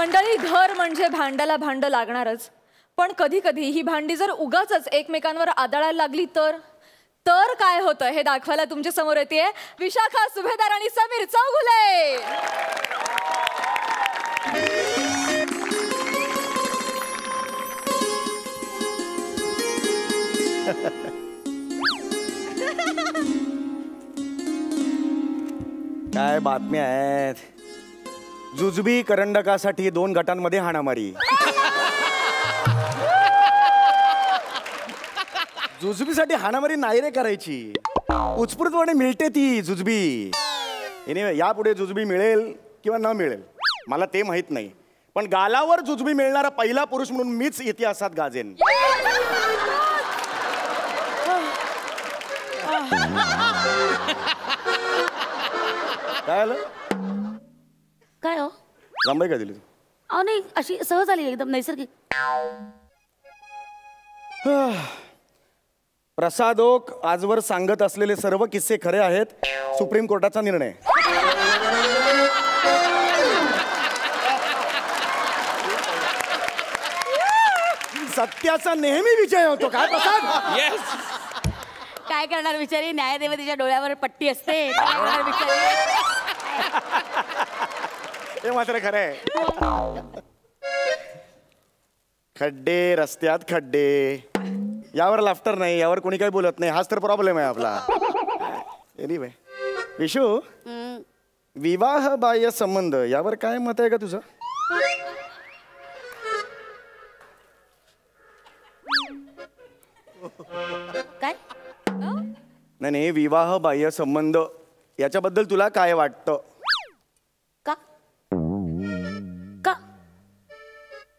मंडळी, घर म्हणजे भांड्याला भांड लागणारच, पण कधी कधी ही भांडी जर उगाचच एकमेकांवर आदळायला लागली तर काय होतं हे दाखवायला तुमच्या समोर येते विशाखा सुभेदार आणि समीर चौगुले. काय बातम्या आहेत? जुजबी करंडकासाठी 2 गटांमध्ये हाणामारी. जुजबीसाठी हाणामारी नाही रे करायची, उत्स्फूर्तपणे मिळते ती जुजबी. एनिवे, यापुढे जुजबी मिळेल किंवा न मिळेल मला ते माहित नाही, पण गालावर जुजबी मिळणारा पहिला पुरुष म्हणून मीच इतिहासात गाजेन. काय आलं? काय हो? जांभई का दिली तू? अहो नाही, अशी सहज आली एकदम नैसर्गिक. प्रसादोक आजवर सांगत असलेले सर्व किस्से खरे आहेत. सुप्रीम कोर्टाचा निर्णय. सत्याचा नेहमी विजय होतो. काय प्रसाद? येस. काय करणार बिचारी, न्यायदेवतेच्या डोळ्यावर पट्टी असते. काय करणार बिचारी? हे मात्र खरं आहे. खड्डे रस्त्यात खड्डे, यावर लाफ्टर नाही, यावर कोणी काही बोलत नाही. हाच तर प्रॉब्लेम आहे आपला. एनिवे, विशू, विवाह बाह्य संबंध यावर काय मत आहे का तुझं? काय? नाही, विवाह बाह्य संबंध याच्याबद्दल तुला काय वाटतं? का का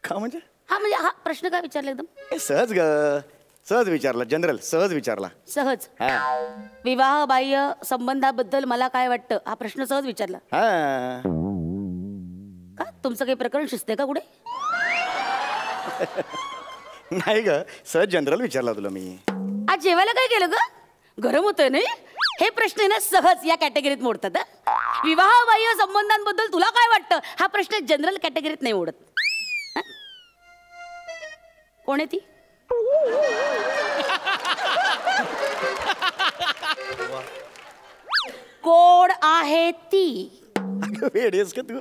का म्हणजे? हा म्हणजे हा प्रश्न काय विचारला एकदम? सहज ग, सहज विचारला. जनरल सहज विचारला. सहज. हा विवाह बाह्य संबंधाबद्दल मला काय वाटतं हा प्रश्न सहज विचारला. हा. का तुमचं काही प्रकरण शिजते का कुठे? नाही ग, सहज जनरल विचारला तुला मी. आज जेवायला काय केलं ग? गरम होतंय नाही? हे प्रश्न आहे ना सहज या कॅटेगरीत मोडतात. विवाह बाह्य संबंधांबद्दल तुला काय वाटतं हा प्रश्न जनरल कॅटेगरीत नाही मोडत. कोण आहे ती? कोण आहे ती? अगं वेडीस का तू?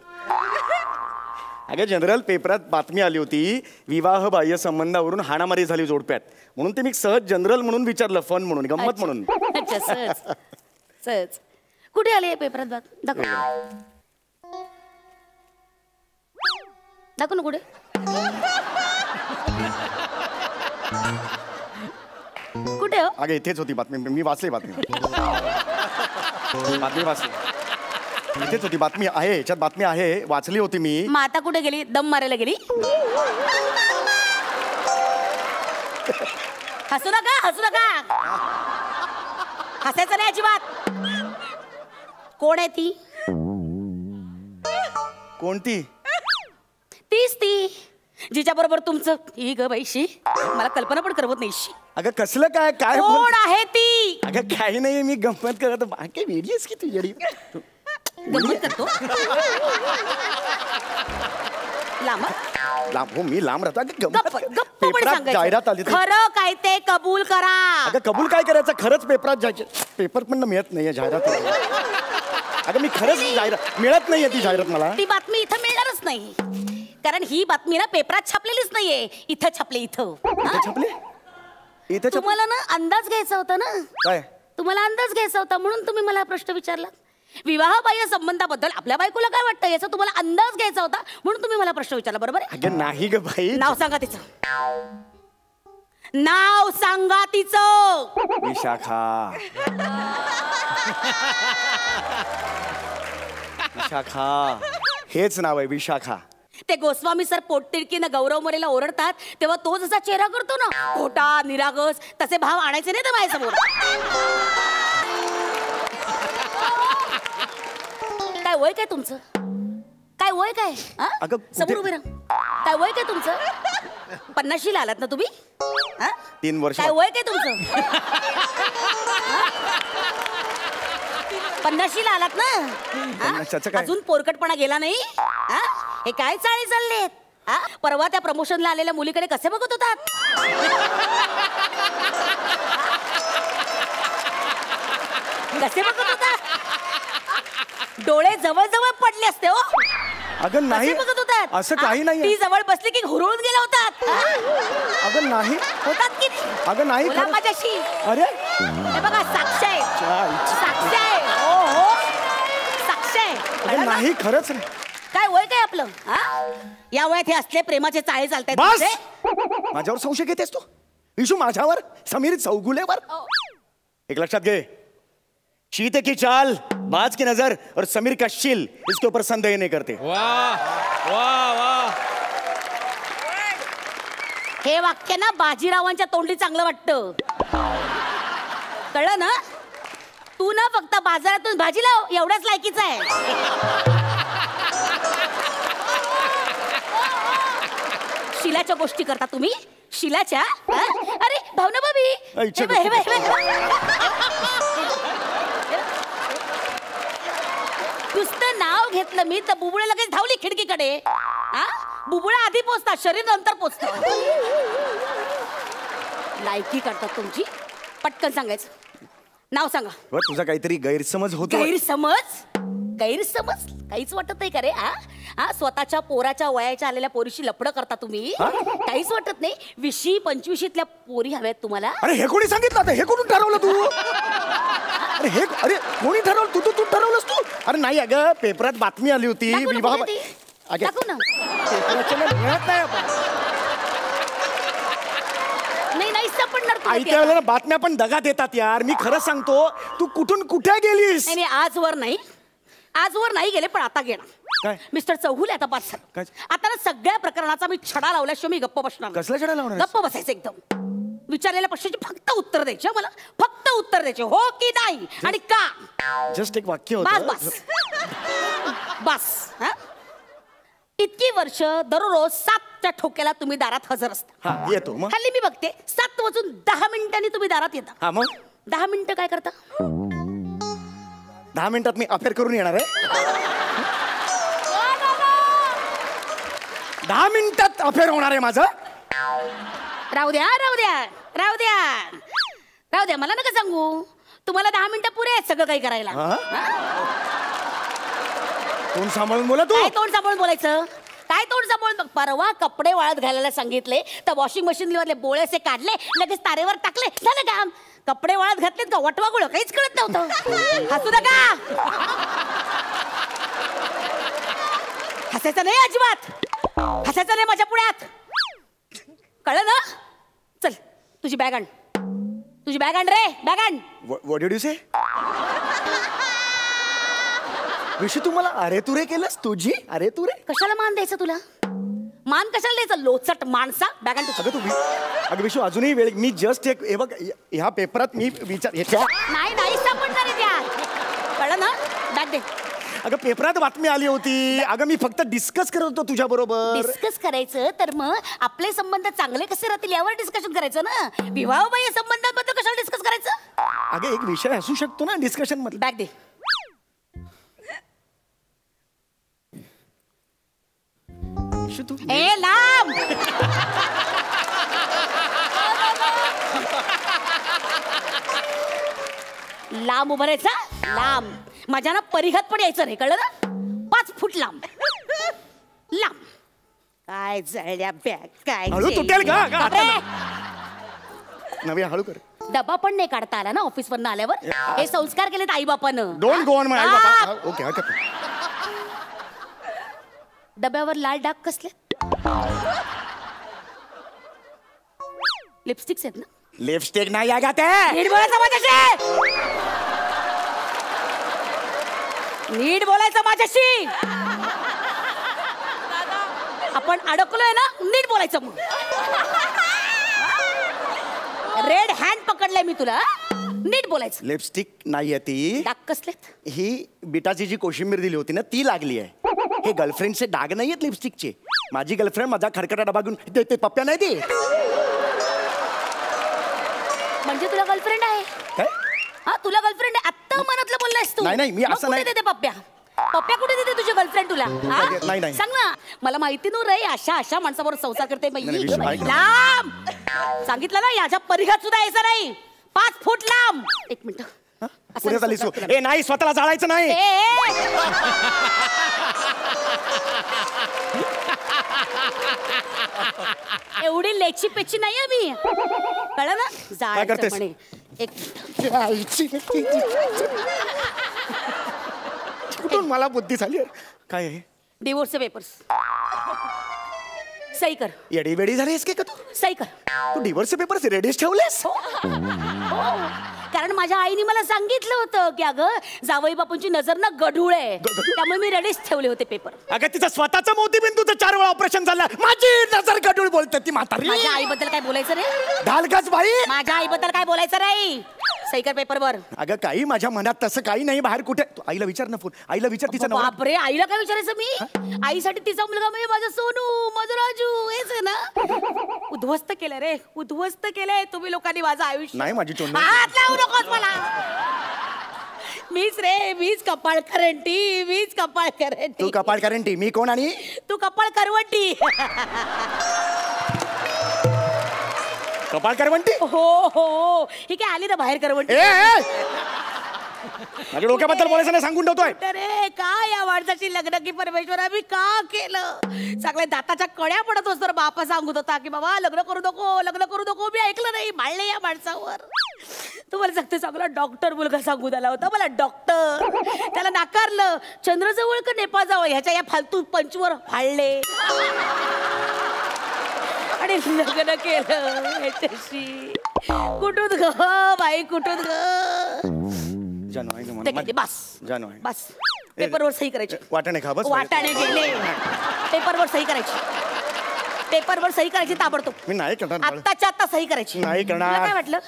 अगं जनरल, पेपरात बातमी आली होती विवाह बाह्य संबंधावरून हाणामारी झाली जोडप्यात, म्हणून ते मी सहज जनरल म्हणून विचारलं, फन म्हणून, गंमत म्हणून. अच्छा, सहज सहज. कुठे आले पेपरात? दाखव दाखव ना कुठे. कुठे हो? अगं इथेच होती बातमी, मी वाचली बातमी. बातमी वाचली, इथेच होती बातमी आहे, याच्यात बातमी आहे, वाचली होती मी. मग आता कुठे गेली? दम मारायला गेली? हसू नका, हसू नका, हसायचं नाही अजिबात. कोण आहे ती? कोणती? तीच ती जिच्या बरोबर तुमचं ही ग बाईशी मला कल्पना पण करवत नाही. अगं कसलं काय? काय कोण आहे ती? अगं काही नाही, मी गंमत करत. बाकी वेडी आहेस की तुझ्याडी? गंमत करतो. लांब लांब हो, मी लांब राहतो. गप्प गप्प पण पेपरात जाहिरात आली. खरं काय ते कबूल करा. अगं कबूल काय करायचं? खरंच पेपरात जायचे, पेपर पण मिळत नाहीये जाहिरात. अगं मी खरंच जाहिरात मिळत नाहीये, ती जाहिरात मला. ती बातमी इथं मिळणारच नाही, कारण ही बातमी ना पेपरात छापलेलीच नाहीये. इथं छापले. इथं छापले? इथे तुम्हाला ना अंदाज घ्यायचा होता ना. काय? तुम्हाला अंदाज घ्यायचा होता म्हणून तुम्ही मला प्रश्न विचारला. विवाह बाह्य संबंधाबद्दल आपल्या बायकोला काय वाटतं याचा तुम्हाला अंदाज घ्यायचा होता म्हणून तुम्ही मला प्रश्न विचारला. बरोबर आहे? अगं नाही ग बाई. नाव सांगा तिचं. नाव सांगा तिचं. विशाखा. विशाखा हेच नाव आहे, विशाखा. ते गोस्वामी सर पोटतिडकीनं गौरव मोरेला ओरडतात तेव्हा तो जसा चेहरा करतो ना, खोटा निरागस, तसे भाव आणायचे नाही तर माझ्यासमोर. काय वय काय तुमचं? काय वय काय? समोर उभे राहा. काय वय काय तुमचं? 50शीला आलात ना तुम्ही? 3 वर्ष. काय वय काय तुमचं? 50शीला आलात ना? अजून पोरकटपणा गेला नाही? हे काय चाळे चाललेत? हा, परवा त्या प्रमोशनला आलेल्या मुलीकडे कसे बघत होतात? कसे बघत होतात? डोळे जवळ जवळ पडले असते हो. अगं नाही, कसे बघत होतात? असं काही नाही. ती जवळ बसली की हुरळून गेला होतात. अगं नाही होतात की नाही? अगं नाही बोला खरं. माझ्याशी. अरे हे बघा साक्ष आहे. च्या- साक्ष आहे. हो हो साक्ष आहे. अगं कळलं ना? नाही खरंच नाही. काय वय काय आपलं? हा? या वयात हे असले प्रेमाचे चाळे चालतायत बस तुमचे? माझ्यावर संशय घेतेस तू विशू? माझ्यावर, समीर चौगुलेवर? एक लक्षात घे, चीते की चाल, बाज की नजर और समीर का शील, इसके ऊपर संदेह नहीं करते. वाह वाह वाह. हे वाक्य ना बाजीरावांच्या तोंडी चांगलं वाटतं. कळलं ना? तू ना फक्त बाजारातून भाजी लाव एवढ्याच लायकीचा आहे. शिलाच्या गोष्टी करता तुम्ही? शिलाच्या? हा? अरे भावना भाभी, आईच्या हे बघ, हे बघ, हे बघ. नुसतं नाव घेतलं मी तर बुबुळे लगेच धावली खिडकीकडे. हा? बुबुळा आधी पोचतात, शरीर नंतर पोचतं. लायकी करतात तुमची. पटकन सांगायचं नाव सांगा. व तुझा काहीतरी गैरसमज होतो. गैरसमज? गैरसमज काहीच वाटत नाही का रे? हा, स्वतःच्या पोराच्या वयाच्या आलेल्या पोरीशी लफडं करता तुम्ही? काहीच वाटत नाही? 20-25 पोरी हव्यात तुम्हाला? अरे हे कोणी सांगितलं आता? हे कोणी ठरवलं तू? अरे हे, अरे कोणी ठरवलं? तू ठरवलंस तू? अरे नाही अगं, पेपरात बातमी आली होती दाखव ना, विवाह. कुठे ती? अगं, दाखव ना. पेपराच्या ना मिळत नाही आपण. नाही सापडणार तुला ती आयत्या आता. वेळेला बातम्या पण दगा देतात यार. मी खरं सांगतो, तू कुठून कुठे गेलीस? नाही आजवर नाही गेले, पण आता घेणार. काय? मिस्टर चौगुले आता बस झालं. काय? आता ना सगळ्या प्रकरणाचा मी छडा लावल्याशिवाय मी गप्प बसणार नाही. कसला छडा लावणार? गप्प बसायचं एकदम. विचारलेल्या प्रश्नाची फक्त उत्तर द्यायचे मला. फक्त उत्तर द्यायचे, हो की नाही आणि का. जस्ट एक वाक्य बस होतं. बस बस. हा? इतकी वर्ष दररोज 7च्या ठोक्याला तुम्ही दारात हजर असता. हा येतो मग. हल्ली मी बघते 7 वाजून 10 मिनिटांनी तुम्ही दारात येता. हा मग 10 मिनिटं काय करता? 10 मिनिटात मी अफेअर करून येणार आहे. 10 मिनिटात अफेअर होणार आहे माझं. राहू द्या मला नका सांगू. तुम्हाला 10 मिनिटं पुरे आहेत सगळं काही करायला. तोंड सांभाळून बोला तू. काय तोंड सांभाळून बोलायचं? काय तोंड सांभाळून बघ. परवा कपडे वाळत घालायला सांगितले तर वॉशिंग मशीन मधले बोळेसे काढले, लगेच तारेवर टाकले, झालं काम. कपडे वाळत घातलेत का वटवा गुळ काहीच कळत नव्हतं. हसू नका, हसायचं नाही अजिबात. हसायचं नाही माझ्या पुढ्यात, कळलं ना? चल तुझी बॅग आण. तुझी बॅग आण रे, बॅग आण. व्हॉट डिड यू से? विशू तू मला अरे तुरे केलंस? तुझी अरे तुरे? कशाला मान द्यायचं तुला? मान कशाला द्यायचं? लोचट माणसा. बॅग आण तुझी. अगं तू अगं विशू अजूनही वेळ. मी जस्ट एक हे बघ, ह्या पेपरात मी नाही सापडणार आहे त्यात, कळलं ना? बॅग दे. अगं पेपरात बातमी आली होती. अगं मी फक्त डिस्कस करत होतो तुझ्या बरोबर. डिस्कस करायचं तर मग आपले संबंध चांगले कसे राहतील यावर डिस्कशन करायचं ना. विवाहबाह्य संबंधांबद्दल कशाला डिस्कस करायचं? अगं एक विषय असू शकतो ना डिस्कशन मध्ये. बॅग दे. विशू तू ए लांब. लांब उभं राहायचा. लांब. माझ्या ना परिघात पण यायचं रे, कळलं ना? 5 फूट लांब. लांब. काय जळल्या बॅग काय हळू तुटेल का? बापरे. नवी हळू कर. डबा पण नाही काढता आला ना ऑफिस वरनं आल्यावर. हे संस्कार केलेत आई बापानं. डोंट गो ऑन माय बाबा. ओके हरकत नाही. डब्यावर लाल डाग कसले? लिपस्टिक्स आहेत ना? लिपस्टिक नाही आहे का ते? नीट बोलायचं माझ्याशी. नीट बोलायचं माझ्याशी. आपण अडकलोय ना, नीट बोलायचं मग. रेड हँड पकडलंय मी तुला. नीट बोलायचं. लिपस्टिक नाहीये ती. डाग कसलेत? ही बिटाची जी कोशिंबीर दिली होती ना ती लागली आहे. हे गर्लफ्रेंडचे डाग नाहीयेत लिपस्टिकचे. माझी गर्लफ्रेंड माझा खडखडा डबा घेऊन ते पप्प्या नाही ती. म्हणजे तुला गर्लफ्रेंड आहे? काय? हा तुला गर्लफ्रेंड आहे? आत्ता मनातलं बोललायस तू. नाही, मी मग असं कुठे नाही. देते पप्प्या? पप्प्या कुठे देते तुझी गर्लफ्रेंड तुला हा? नाही, नाही. सांग ना मला माहिती नव्हतं रे अशा माणसाबरोबर संसार करते बाई. नाही, विषय ऐक ना. लांब सांगितलं ना याच्या परिघात सुद्धा यायचं नाही 5 फूट लांब. एक मिनिट पुढे चालीस तू. ए नाही स्वतःला जाळायचं नाही. एवढी लेची पेची नाहीये मी कळलं ना काय करतेस? म्हणे. एक मिनिट. कुठून मला बुद्धी झाली काय आहे? डिवोर्सचे पेपर्स सही कर. येडी बेडी झालीस की का तू? सही कर. तू डिवोर्सचे पेपर्स रेडीच ठेवलेस? कारण माझ्या आईने मला सांगितलं होतं की अगं जावई बापूंची नजर ना गढूळ आहे त्यामुळे मी रेडीच ठेवले होते पेपर. अगं तिचा स्वतःचा मोतीबिंदूचं 4 वेळा ऑपरेशन झालं. माझी नजर गडूळ बोलते ती म्हातारी. माझ्या आईबद्दल काय बोलायचं रे? ढालकाच बाई. माझ्या आईबद्दल काय बोलायचं रे? सही कर पेपरवर. अगं काही माझ्या मनात तसं काही नाही. बाहेर कुठे तू आईला विचार ना फोन. आईला विचार तिचा नवरा. बापरे आईला काय विचारायचं मी? आईसाठी तिचा मुलगा म्हणजे माझा सोनू माझं राजू हेच आहे ना. उद्ध्वस्त केलं रे उद्ध्वस्त केलंय तुम्ही लोकांनी माझं आयुष्य. नाही माझी टोन. हात लावू नकोस मला. मीच रे मीच कपाळ करंटी मीच कपाळ करंटी. तू कपाळ करंटी मी कोण आणि तू कपाळ करवंटी. कपाळ करवंटी. हो ही काय आली ना बाहेर करवंटी. माझ्या डोक्याबद्दल बोलायचं नाही सांगून ठेवतोय. अरे काय या माणसाची लग्न की परमेश्वर आम्ही का केलं? सगळ्या दाताच्या कड्या पडत असतो बापा सांगत होता की बाबा लग्न करू नको मी ऐकलं नाही माळले या माणसावर. तुम्हाला सांगते चांगला डॉक्टर मुलगा सांगून आला होता मला डॉक्टर. त्याला नाकारलं. चंद्रजवळ का नेपाळ जवळ ह्याच्या या फालतू पंचवर फाळले आणि लग्न केलं ह्याच्याशी. कुठून ग बाई कुठून ग? बस बस पेपरवर सही करायची. वाटाणे खा बस. वाटाणे गेले. पेपरवर सही करायची. पेपरवर सही करायची ताबडतोब. मी नाही करणार. आत्ताच्या आत्ता सही करायची. नाही करणार. तुला काय वाटलं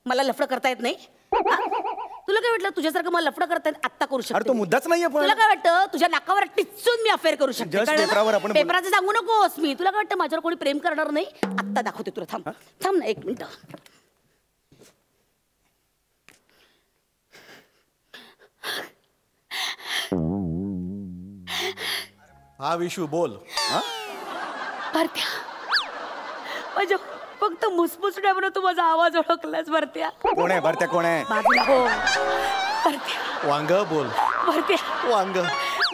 मला लफडं करता येत नाही? तुला काय वाटलं तुझ्यासारखं मला लफडं करता येत आत्ता करू शकतो? अरे तो मुद्दाच नाहीये पण. तुला काय वाटतं तुझ्या नाकावर टिचून मी अफेअर करू शकते? Just पेपरावर आपण पेपराचं सांगू नकोस मी. तुला काय वाटतं माझ्यावर कोणी प्रेम करणार नाही? आत्ता दाखवते तुला. थांब थांब ना एक मिनिट. हा विशू बोल. भरत्या म्हणजे फक्त मुसमुसण्यावर तू माझा आवाज ओळखलास भरत्या. कोण आहे भरत्या कोण आहे? बाजूला हो भरत्या. वांग बोल. भरत्या वांग.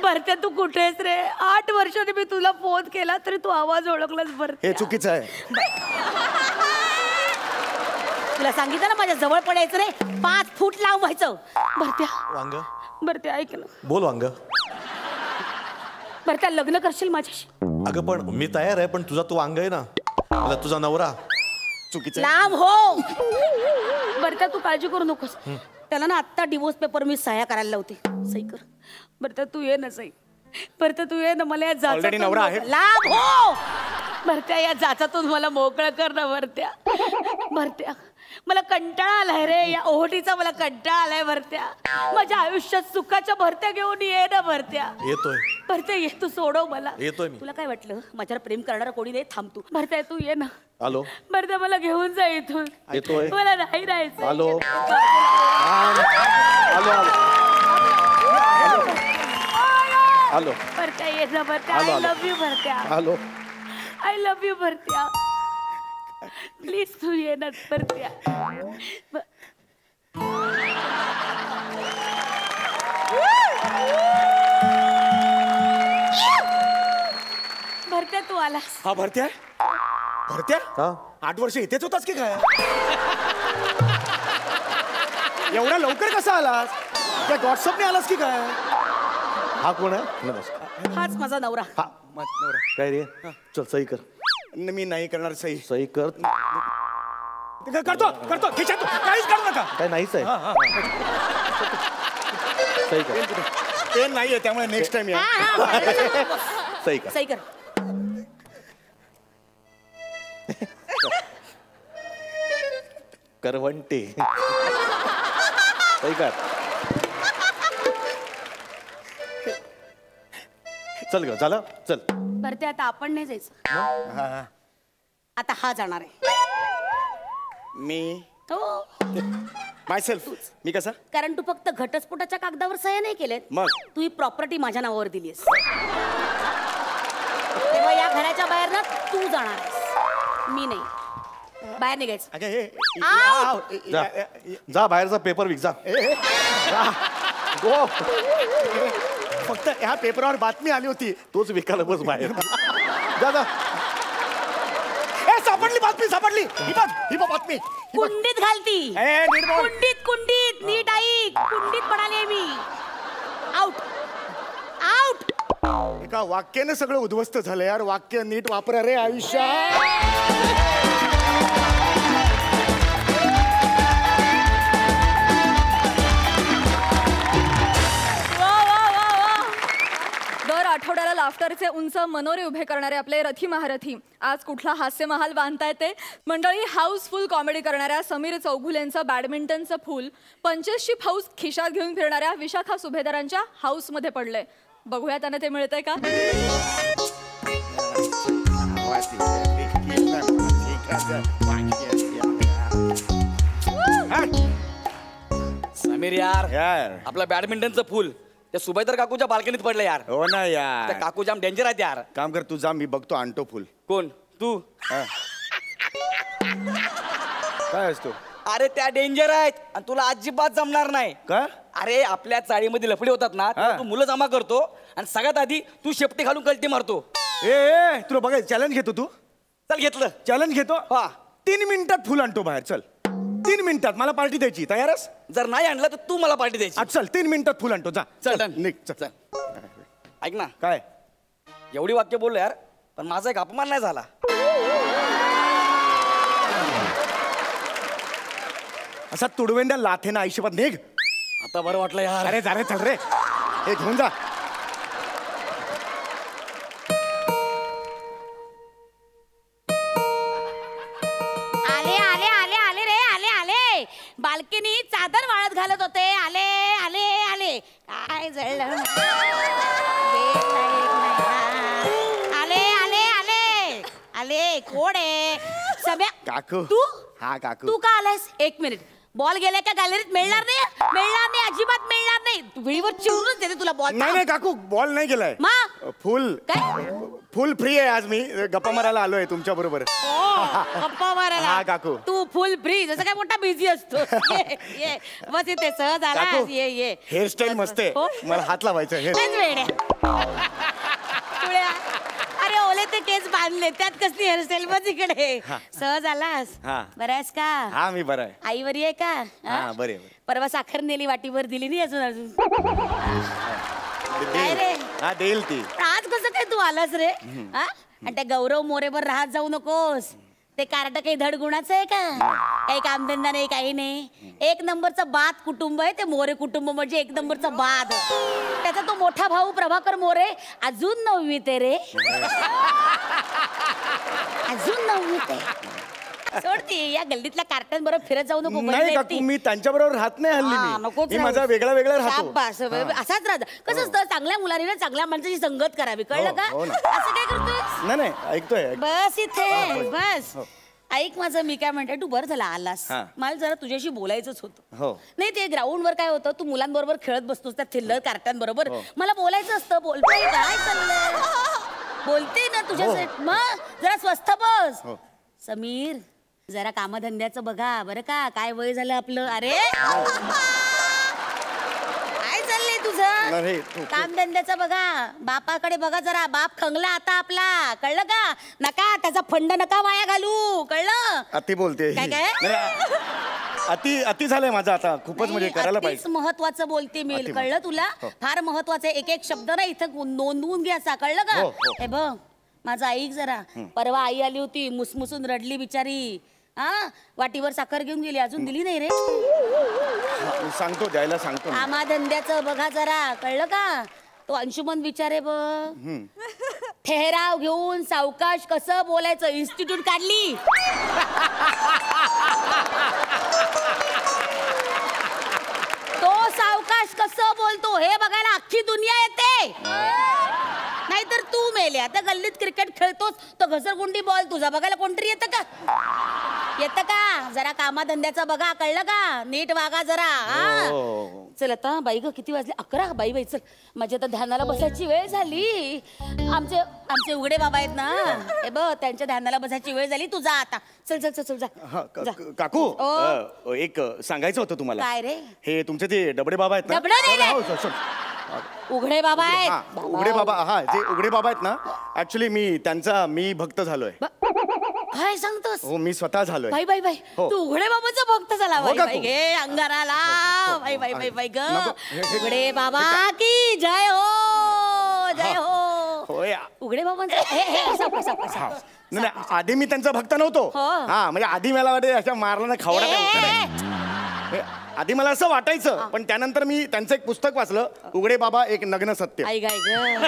भरत्या तू कुठेस रे? 8 वर्षांनी मी तुला फोन केला तरी तू आवाज ओळखलास भरत्या. हे चुकीचं आहे. तुला सांगितलं ना माझ्या जवळ पडायचं रे 5 फूट लांब व्हायचं. भरत्या वांग भरत्या ऐक ना. बोल वांग. भरत्या लग्न करशील माझ्याशी? अगं पण मी तयार आहे पण तुझा तू वांग आहे ना मला तुझा नवरा. चुकीचं लांब हो. भरत्या तू काळजी करू नकोस. त्याला ना आत्ता डिवोर्स पेपर मी सह्या करायला लावते. सही कर. भरत्या तू ये ना सही. भरत्या तू ये ना मला या Already नवरा आहे. लांब हो. भरत्या या जाचातून मला मोकळं कर ना भरत्या. भरत्या मला कंटाळा आलाय रे या ओहोटीचा. मला कंटाळा आलाय भरत्या. माझ्या आयुष्यात सुखाच्या भरत्या घेऊन ये ना भरत्या. येतोय. भरत्या ये तू सोडव मला. येतोय मी. तुला काय वाटलं माझ्यावर प्रेम करणारा कोणी नाही? थांब तू. भरत्या तू ये ना. आलो. भरत्या मला घेऊन जा इथून. येतोय. मला नाही राहायचं. आलो. आलो. भरत्या ये ना भरत्या. आय लव्ह यू भरत्या. आलो. आय लव्ह यू भरत्या. प्लीज तू ये ना भरत्या. भरत्या तू आलास. हा भरत्या. भरत्या हा 8 वर्ष इथेच होतास की काय? एवढा लवकर कसा आलास? त्या व्हॉट्सअपने आलास की काय? हा कोण आहे? नमस्कार. हाच माझा नवरा. हा नवरा. काय रे चल सही कर. मी नाही करणार सही. सही कर. करतो करतो खिशात काहीच करू नका. काय नाहीच आहे. सही कर. ते नाहीये त्यामुळे नेक्स्ट टाइम या. सही कर. सही कर. करवंटे. सही कर. चल ग झालं चल. भरत्या आता आपण नाही जायचं. आता हा जाणार आहे. मी हो मायसेल्फ. मी कसा? कारण तू फक्त घटस्फोटाच्या कागदावर सह्या नाही केलेत, मग? तू ही प्रॉपर्टी माझ्या नावावर दिलीस. तेव्हा या घराच्या बाहेर ना तू जाणार आहेस, मी नाही. बाहेर निघायचं. अगं हे जा बाहेरचा पेपर विक जा. गो. फक्त ह्या पेपरावर बातमी आली होती. तोच विकायला बस बाहेर. जा जा. सापडली बातमी, सापडली. ही बघ बातमी. कुंडीत घालती. नीट बोल. कुंडीत नीट ऐक. कुंडीत म्हणाले मी. Out out. एका वाक्याने सगळं उद्ध्वस्त झालं यार. वाक्य नीट वापरा रे आयुष्यात. दर आठवड्याला लाफ्टरचे उंच मनोरे उभे करणारे आपले रथी महारथी आज कुठला हास्य महाल बांधताय ते. मंडळी, हाऊसफुल कॉमेडी करणाऱ्या समीर चौघुलेंचं बॅडमिंटनचं फूल 85ची फौज खिशात घेऊन फिरणाऱ्या विशाखा सुभेदारांच्या हाऊसमध्ये पडलंय. बघूया त्यांना ते मिळतंय का. समीर यार आपलं बॅडमिंटनचं फूल त्या सुभेदार काकूच्या बाल्कनीत पडलं यार. हो ना यार. त्या काकू जाम डेंजर आहेत यार. काम कर तू, जा मी बघतो आणतो फुल. कोण तू? काय असतो? अरे त्या डेंजर आहेत आणि तुला अजिबात जमणार नाही. का? अरे आपल्या चाळीमध्ये लफडे होतात ना, तेव्हा तू मुलं जमा करतो आणि सगळ्यात आधी तू शेपटी घालून कल्टी मारतो. ए तुला बघाय चॅलेंज घेतो तू. चल घेतलं. चॅलेंज घेतो. हा. 3 मिनिटात फुल आणतो बाहेर. चल 3 मिनिटात. मला पार्टी द्यायची. तयारच? जर नाही आणलं तर तू मला पार्टी द्यायची. चल 3 मिनिटात फुल आणतो. जा चल निघ. चल. ऐक ना, काय एवढी वाक्य बोललो यार, पण माझा एक अपमान नाही झाला. असा तुडवेंड्या लाथे ना आयुष्यात. निघ. आता बरं वाटलं यार. अरे जा रे, चल रे. हे घेऊन जा. आले आले आले आले रे. आले आले. बाल्कनी चादर वाळत घालत होते. आले आले आले. काय जळलं. आले आले आले आले. कोण आहे? सम्या काकू. तू? हा काकू. तू का आलास? 1 मिनिट. बॉल गेलाय का गॅलरीत? मिळणार नाही. मिळणार नाही, अजिबात मिळणार नाही. विळीवर चिरूनच देते तुला बॉल. नाही नाही काकू, बॉल नाही गेलाय. मग? फुल. काय? फुल फ्री आहे आज. मी गप्पा मारायला आलोय तुमच्या बरोबर. गप्पा मारायला. हा काकू. तू फुल फ्री. जसं काय मोठा बिझी असतो. ये बस इथे सहज आला. ये ये. हेअरस्टाईल मस्त आहे. हो? मला हात लावायचं. हे तेच वेड्या. अरे ओले ते केस बांधले, त्यात कसली हेअरस्टाईल. बस इकडे. सहज आलास. बरं आहेस का? हा मी बरं आहे. आई बरी आहे का? हा बरे. परवा साखर नेली, वाटीभर दिली नाही अजून. काय रे? हा देईल ती. आज कसं काय तू आलास रे? हा? आणि त्या गौरव मोरेवर राहत जाऊ नकोस. ते कार्ट काही धड गुणाचं आहे का? काही कामधंदा नाही, काही नाही. 1 नंबरचं बाद कुटुंब आहे ते मोरे कुटुंब. म्हणजे 1 नंबरचं बाद. त्याचा तो मोठा भाऊ प्रभाकर मोरे अजून 9वीत आहे रे. अजून 9वीत आहे. सोडती या गल्लीतल्या कार्टन बरोबर फिरत जाऊ नको. नाही काकू, मी त्यांच्या बरोबर राहत नाही हल्ली. मी माझा वेगळा वेगळा राहतो. असाच राहत. कसं असतं, चांगल्या मुलांनी ना चांगल्या माणसाची संगत करावी. कळलं का? असं काय करतोय? नाही नाही ऐकतोय. बस इथे बस. ऐक माझं, मी काय म्हणते, तू बरं झाला आलास. मला जरा तुझ्याशी बोलायचंच होतं. नाही ते ग्राउंडवर काय होतं, तू मुलांबरोबर खेळत बसतोस त्या थिल्लर कार्टांबरोबर. मला बोलायचं असतं. बोलतोय काय चाललंय? बोलते ना तुझ्यासाठी. मग जरा स्वस्थ बस. समीर, जरा कामधंद्याचं बघा बरं का. काय वय झालं आपलं. अरे काय चाललंय तुझं? कामधंद्याचं बघा. बापाकडे बघा जरा. बाप खंगला आता आपला. कळलं का? नका त्याचा फंड नका वाया घालू. कळलं? अति बोलते. काय काय? अति झालंय माझं आता. खूपच म्हणजे करायला पाहिजे. महत्वाचं बोलते मी. कळलं तुला? फार महत्वाचं आहे. एक एक शब्द ना इथं नोंदवून घे असा. कळलं का? हे बघ माझं ऐक जरा. परवा आई आली होती, मुसमुसून रडली बिचारी. हा, वाटीवर साखर घेऊन गेली, अजून दिली नाही रे. सांगतो, द्यायला सांगतो. कामाधंद्याचं बघा जरा. कळलं का? तो अंशुमन विचारे बघ. ठेहराव घेऊन सावकाश कसं बोलायचं. इन्स्टिट्यूट काढली. तो सावकाश कसं बोलतो हे बघायला अख्खी दुनिया येते. नाहीतर तू मेले. आता गल्लीत क्रिकेट खेळतोस तो घसरगुंडी बॉल तुझा बघायला कोणतरी येतं का? येतं का? जरा कामाधंद्याचं बघा, कळलं का? नीट वागा जरा. हा चल आता बाई ग, किती वाजले? 11. बाई बाई चल, माझ्या आता ध्यानाला बसायची वेळ झाली. आमचे उघडे बाबा आहेत ना, हे बघ त्यांच्या ध्यानाला बसायची वेळ झाली. तू जा आता. चल चल चल चल जा. जा. काकू एक सांगायचं होतं तुम्हाला. काय रे? हे तुमचे ते डबडे बाबा आहेत ना? डबडे नाही रे. हो, उघडे बाबा आहेत. उघडे बाबा. हा जे उघडे बाबा आहेत ना, ऍक्च्युली मी भक्त झालोय. काय सांगतोस? हो, मी स्वतः झालोय. बाई बाई बाई, हो. तू उघडे बाबाचा भक्त झाला. हो बाई का बाई तू? गे अंगाराला. बाई बाई बाई बाई ग. नको. उघडे बाबा की जय हो, जय हो. होय. उघडे बाबांचा नाही, आधी मी त्यांचा भक्त नव्हतो. हो. हा म्हणजे आधी मला वाटे अशा मारला ना खवडा. आधी मला असं वाटायचं, पण त्यानंतर मी त्यांचं एक पुस्तक वाचलं, उघडे बाबा एक नग्न सत्य. आई गाय ग.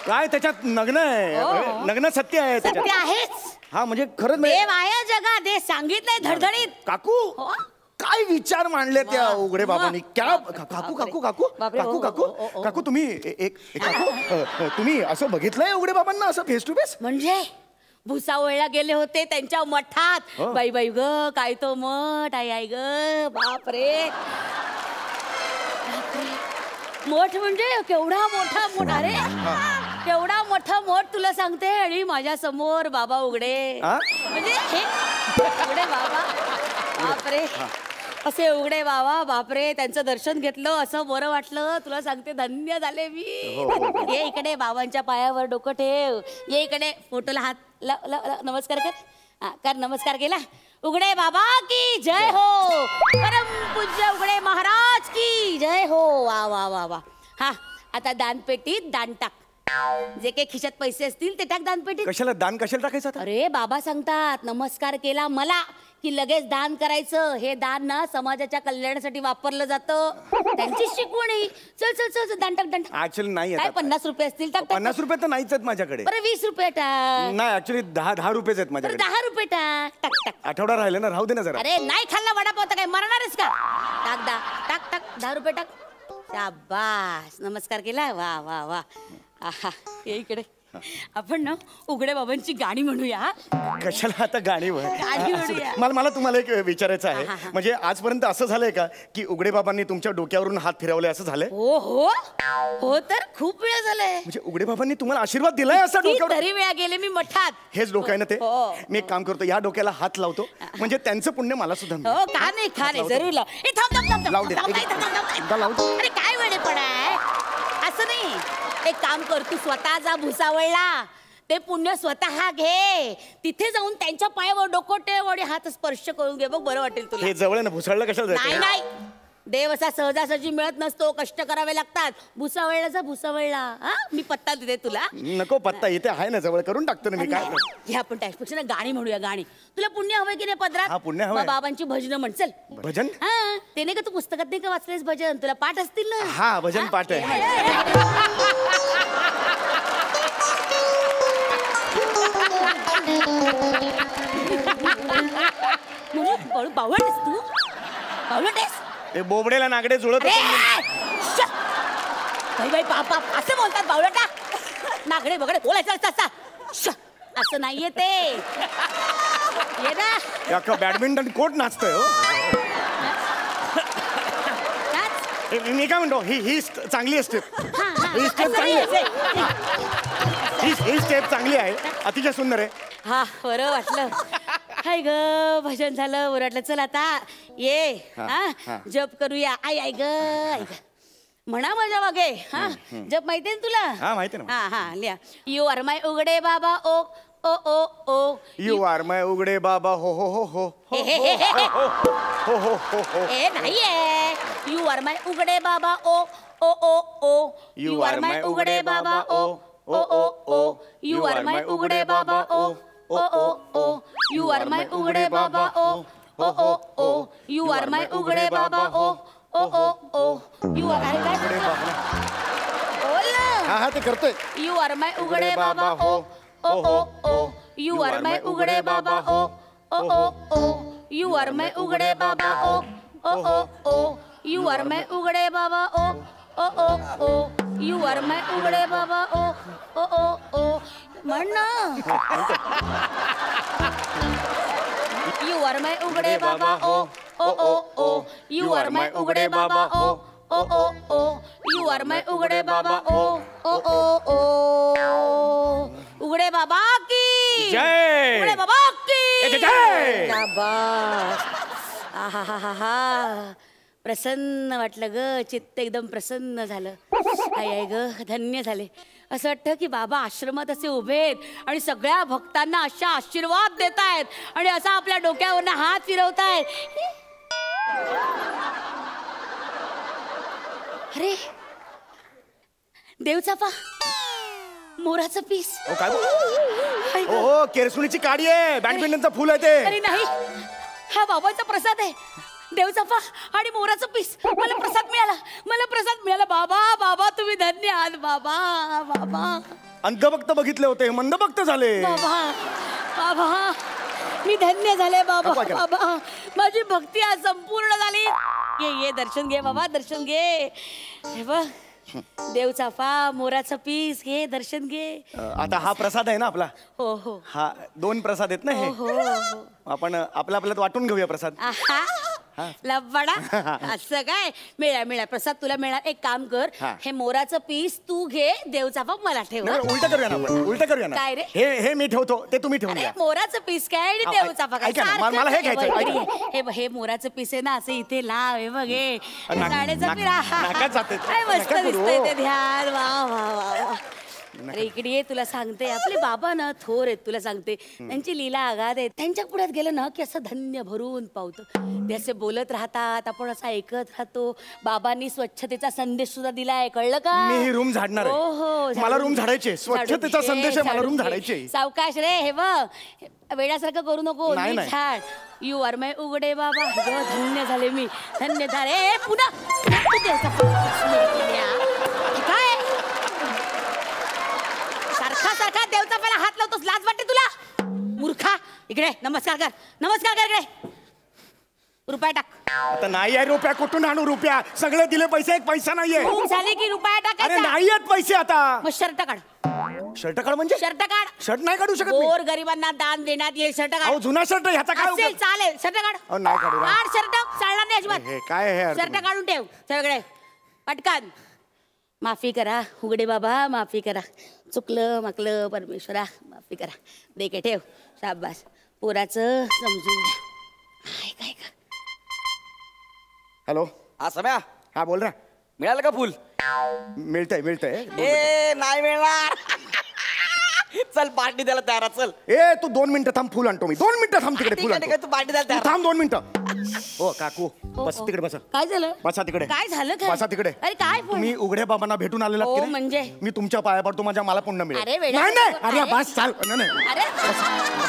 काय त्याच्यात नग्न आहे, नग्न सत्य आहे सत्य त्याच्यात. आहेच. हा म्हणजे खरंच देव आहे जगात, हे सांगितलंय धडधडीत. काकू हो. काय विचार मांडले त्या उघडे बाबांनी. क्या काकू काकू काकू बापरे, काकू हो, काकू हो, हो, हो. काकू तुम्ही काकू तुम्ही असं बघितलंय उघडे बाबांना असं फेस टू फेस? म्हणजे भुसावळला गेले होते त्यांच्या मठात. बाई बाई ग, काय तो मठ. आई आई ग, बापरे. मठ म्हणजे केवढा मोठा मठ. अरे केवढा मोठा मठ तुला सांगते. आणि माझ्या समोर बाबा उघडे. म्हणजे हे उघडे बाबा, बापरे. असे उघडे बाबा, बापरे. त्यांचं दर्शन घेतलं, असं बरं वाटलं. तुला सांगते धन्य झाले मी. ये इकडे, बाबांच्या पायावर डोकं ठेव. ये इकडे, फोटोला हात नमस्कार कर. कर नमस्कार केला. उघडे बाबा की जय हो. परम पूज्य उघडे महाराज की जय हो. वा वा वा वा. हा आता दानपेटीत दान टाक. जे काही खिशात पैसे असतील ते टाक दानपेटीत. कशाला दान कशाला टाकायचं आता? अरे बाबा सांगतात, नमस्कार केला मला की लगेच दान करायचं. हे दान ना समाजाच्या कल्याणासाठी वापरलं जातं. त्यांची शिकवण आहे. चल चल चल दान टाक, दान टाक. ऍक्च्युअली नाही काय 50 रुपये असतील टाक. 50 रुपये तर नाहीच आहेत माझ्याकडे. बरं 20 रुपये टाक. नाही ऍक्च्युली 10 रुपयेच आहेत बरं माझ्याकडे. 10 रुपये टाक. टाक टाक. आठवडा राहिले ना, राहू दे ना जरा. अरे नाही खाल्ला वडापाव तर काय मरणारच का? टाक टाक टाक 10 रुपये टाक. शाबास, नमस्कार केला. वा वा वा. आहा, ये इकडे. आपण ना उघडे बाबांची गाणी म्हणूया. कशाला आता गाणी गाणी म्हणूया. मला तुम्हाला एक विचारायचं आहे. म्हणजे आजपर्यंत असं झालंय का की उघडे बाबांनी तुमच्या डोक्यावरून हात फिरवले, असं झालंय? हो हो हो, तर खूप वेळ झालाय. म्हणजे उघडे बाबांनी तुम्हाला आशीर्वाद दिलाय असा डोक्यावर? तरी वेळा गेले मी मठात. हेच डोकं आहे ना ते? हो. मी एक काम करतो, या डोक्याला हात लावतो, म्हणजे त्यांचं पुण्य मला सुद्धा मिळेल. हो का नाही, खा नाही, जरूर लाव. ए, थांब थांब थांब लावू दे. एकदा लावू दे. अरे काय वेळेपणा आहे, असं नाही. एक काम कर, तू स्वतः जा भुसावळला. ते पुण्य स्वतः घे. तिथे जाऊन त्यांच्या पायावर डोकं ठेव आणि हात स्पर्श करून घे, बघ बरं वाटेल तुला. हे जवळ आहे ना, भुसावळला कशाला नाही जायचं? नाही, देव असा सहजासहजी मिळत नसतो, कष्ट करावे लागतात. भुसावळला जा, भुसावळला. हा, मी पत्ता देते तुला. नको, पत्ता इथे आहे ना, जवळ करून टाकतो ना मी. काय हे आपण त्यापेक्षा ना गाणी म्हणूया. गाणी तुला पुण्य हवंय की नाही पदरात? हा, पुण्य हवंय. मग बाबांची भजनं म्हण. चल भजन? हा, ते नाही का तू पुस्तकात नाही का वाचलेस भजन? तुला पाठ असतील ना? हा, भजन पाठ आहे. बावळटेस तू? बावळटेस? ते बोबडेला नागडे जुळत अरे, होते. श्श! बाई बाई बाप बाप असं बोलतात बावळटा? नागडे बगडे बोलायचं असं असं नाहीये ते. ये ना, अख्खा बॅडमिंटन कोर्ट नाचतोय हो. नाच. मी काय म्हणतो, ही चांगली स्टेप. ही स्टेप असं चांगली नाही, आहे. असं. ही स्टेप चांगली आहे, अतिशय सुंदर आहे. हा, बरं वाटलं. हाय ग, भजन झालं, बरं वाटलं. चल आता ये, हा जप करूया. आई आई ग, आई ग. म्हणा माझ्या मागे. हा, जप माहितीये ना तुला? हा, माहिती ना. हा हा, लिहा. यू आर माय उघडे बाबा ओ ओ ओ ओ. यू आर माय उघडे बाबा हो हो हो हो हे, हे, हे, हे, हे. हो हो हो हो. ए नाहीये. यू आर माय उघडे बाबा ओ ओ ओ ओ. यू आर माय उघडे बाबा ओ ओ ओ ओ. यू आर माय उघडे बाबा ओ ओ ओ ओ. यू आर माय उघडे बाबा ओ ओ ओ ओ. यू आर माय उघडे बाबा ओ ओ ओ ओ. यू आर काय बोल ना. हा हा, ते करतोय. यू आर माय उघडे बाबा ओ ओ ओ ओ. यू आर माय उघडे बाबा ओ ओ ओ ओ. यू आर माय उघडे बाबा ओ ओ ओ ओ. यू आर माय उघडे बाबा ओ ओ ओ ओ. यू आर माय उघडे बाबा ओ ओ ओ ओ. म्हण ना. यू आर माय उघडे बाबा ओ ओ ओ ओ. यू आर माय उघडे बाबा ओ ओ ओ ओ. यू आर माय उघडे बाबा ओ ओ ओ ओ. उघडे बाबा की जय. उघडे बाबा की जय. शाबास. आहाहाहा. प्रसन्न वाटलं ग, चित्त एकदम प्रसन्न झालं. आई ग, धन्य झाले. असं वाटतं की बाबा आश्रमात असे उभे आहेत आणि सगळ्या भक्तांना अशा आशीर्वाद देत आहेत आणि असा आपल्या डोक्यावरनं हात फिरवतायत. अरे देवचाफा, मोराचं पीस. काय आई ग. हो केरसुणीची काडी आहे, बॅडमिंटनचं फुल आहे ते. अरे नाही, हा बाबांचा प्रसाद आहे. देवचाफा आणि मोराचं पीस. मला प्रसाद मिळाला, मला प्रसाद मिळाला. बाबा बाबा तुम्ही धन्य आहात बाबा. बाबा अंधभक्त बघितले होते, मंदभक्त झाले. बाबा बाबा मी धन्य झाले बाबा. बाबा, क्या? बाबा माझी भक्ती आज संपूर्ण झाली. ये ये दर्शन घे बाबा, दर्शन घे. हे बघ देवचाफा, मोराचं पीस, घे दर्शन घे. आता हा प्रसाद आहे ना आपला. हो हो हा 2 प्रसाद आहेत ना हे. हो हो. आपण आपल्यात वाटून घेऊया प्रसाद. आहा लब्बाडा. असं काय मिळा मिळा प्रसाद तुला मिळणार. एक काम कर, हा. हे मोराचं पीस तू घे, देवचाफा मला ठेव. नाही, उलट करूया ना आपण, उलट करूया ना. काय रे? हे मी ठेवतो, ते तुम्ही ठेवून अरे घ्या. मोराचं पीस काय आणि ऐका- देवचाफा काय ऐका ना, सारखं मला हे काय? घ्यायचं, बरं, ऐका. बरं, हे बघ, हे मोराचं पीस आहे ना, असं इथे लाव. हे बघ हे नाक- साडेचा नाक- पीर. आहा. नाकात जाते. काय मस्त नका करू. दिसतंय ते ध्यान. वा वा वा वा. अरे इकडे ये, तुला सांगते आपले बाबा ना थोर आहेत. तुला सांगते त्यांची लीला आगाध आहे. त्यांच्या पुढ्यात गेलं ना की असं धन्य भरून पावतं. ते असे बोलत राहतात, आपण असं ऐकत राहतो. बाबांनी स्वच्छतेचा संदेश सुद्धा दिलाय, कळलं का? मी ही रूम झाडणार आहे. हो हो मला रूम झाडायची आहे. स्वच्छतेचा संदेश आहे, मला रूम झाडायची आहे. सावकाश रे. हे बघ वेड्यासारखं करू नको. नाही, नीट नाही. झाड. यू आर माय उघडे बाबा. ग, धन्य झाले मी, धन्य झाले. ए, पुन्हा तू देवचा हे काय सारखा सारखा देवचा पहिला हात लावतोस, लाज वाटते तुला मूर्खा? इकडे नमस्कार कर, नमस्कार कर. इकडे रुपया टाक. आता नाही आहे रुपया, कुठून आणू रुपया? सगळे दिले पैसे, एक पैसा नाहीये. रूम झाली की रुपया अरे टाकायचा. नाही आहेत पैसे आता. मग शर्ट काढ. शर्ट काढ म्हणजे? शर्ट काढ. शर्ट नाही काढू शकत मी. गोर गरिबांना दान देण्यात येईल. शर्ट काढ. अहो जुना शर्ट, ह्याचा काय असेल उपयोग? चालेल. शर्ट काढ. अहो, नाही काढू ना. काढ शर्ट, चालणार नाही अजिबात. हे काय हे अर्थ? शर्ट काढून ठेव सगळे पटकन. माफी करा उघडे बाबा, माफी करा. चुकलं माकलं परमेश्वरा, माफी करा. दे के ठेव. शाबास. पोराचं समजून घ्या. काय काय का हॅलो. हा सम्या, हा बोल ना. मिळालं का फुल? मिळतंय मिळतंय. ए नाही मिळणार. चल पार्टी द्यायला तयार आहे, चल. ए तू 2 मिनिटं थांब, फुल आणतो मी. 2 मिनिटं थांब, तिकडे ठीक फुल आहे, ठीक आहे, आणतो. तू पार्टी द्यायला तू तयार थांब 2 मिनिटं. हो काकू बस तिकडे बसा. काय झालं? बसा तिकडे. काय झालं काय? बसा तिकडे. अरे काय पण? तुम्ही उघड्या बाबांना भेटून आलेला हो, म्हणजे? मी तुमच्या पाया पडतो, माझ्या मला पुण्य मिळेल. अरे वेड्या- नाही नाही, अरे? अरे बस चाल. नाही नाही. अरे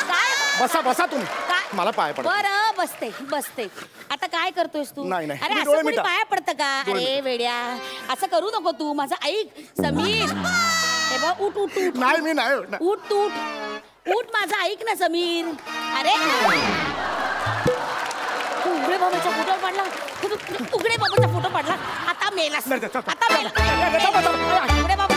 काय बसा बसा तुम्ही. काय? मला पाया पडतो. बरं बसते बसते. आता काय करतोयस तू? नाही, नाही. अरे मी असं डोळे कोणी मिटा. पाया पडतं का? डोळे अरे वेड्या, असं करू नको तू. माझं ऐक समीर. हे बघ उठ उठ उठ. नाही मी नाही नाही. उठ उठ उठ, माझं ऐक ना समीर. अरे तू उघडे बाबाचा फोटो पाडला. तू उघडे बाबाचा फोटो पाडला. आता मेलास. नाही, नाही, आता मेला. उघडे बाबा